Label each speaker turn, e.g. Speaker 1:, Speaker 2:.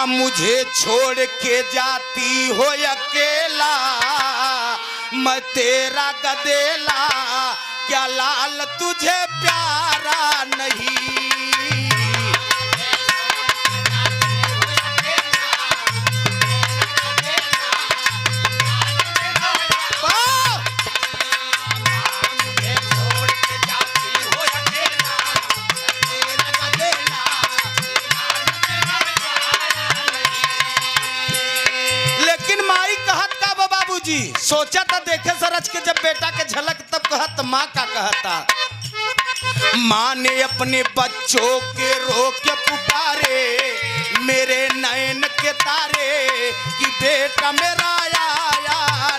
Speaker 1: माँ मुझे छोड़ के जाती हो अकेला, मैं तेरा गदेला, क्या लाल तुझे प्यारा नहीं। जी सोचा था देखे सरच के जब बेटा के झलक तब कहत माँ का कहता। माँ ने अपने बच्चों के रो के पुकारे मेरे नैन के तारे कि बेटा मेरा आया